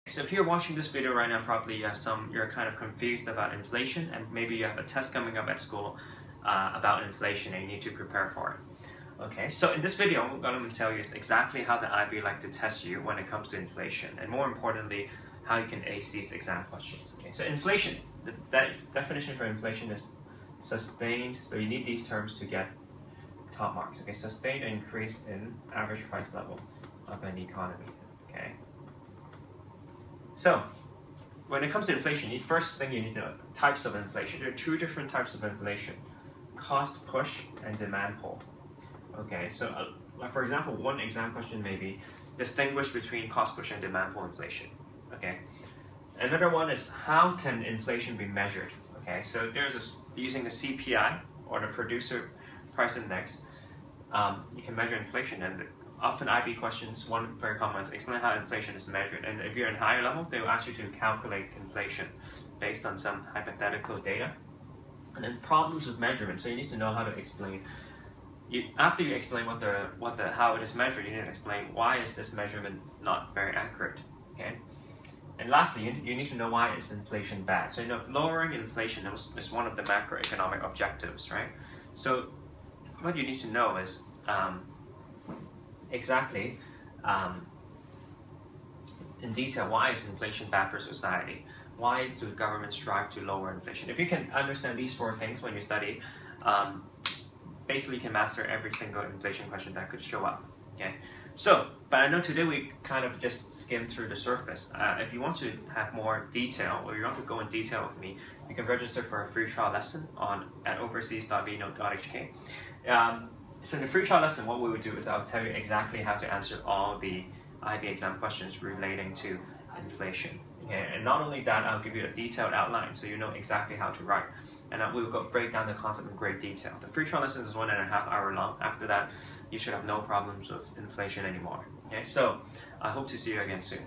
So if you're watching this video right now, probably you're kind of confused about inflation, and maybe you have a test coming up at school about inflation and you need to prepare for it. Okay, so in this video, I'm going to tell you exactly how the IB like to test you when it comes to inflation, and more importantly, how you can ace these exam questions. Okay, so inflation, the definition for inflation is sustained, so you need these terms to get top marks. Okay, sustained increase in average price level of an economy. Okay. So, when it comes to inflation, first thing you need to know, types of inflation. There are two different types of inflation: cost push and demand pull. Okay, so for example, one exam question may be distinguish between cost push and demand pull inflation. Okay, another one is how can inflation be measured? Okay, so using the CPI or the producer price index, you can measure inflation, and often IB questions, one very common is explain how inflation is measured. And if you're in higher level, they will ask you to calculate inflation based on some hypothetical data. And then problems with measurement. So you need to know how to explain. After you explain how it is measured, you need to explain why is this measurement not very accurate. Okay. And lastly, you need to know why is inflation bad. So lowering inflation is one of the macroeconomic objectives, right? So what you need to know is exactly in detail why is inflation bad for society? Why do governments strive to lower inflation? If you can understand these four things when you study, basically you can master every single inflation question that could show up. Okay. So, but I know today we kind of just skimmed through the surface. If you want to have more detail, or you want to go in detail with me, you can register for a free trial lesson at overseas.bnote.hk. So in the free trial lesson, what we would do is I'll tell you exactly how to answer all the IB exam questions relating to inflation. Okay? And not only that, I'll give you a detailed outline so you know exactly how to write. And we will break down the concept in great detail. The free trial lesson is 1.5 hours long. After that, you should have no problems with inflation anymore. Okay? So I hope to see you again soon.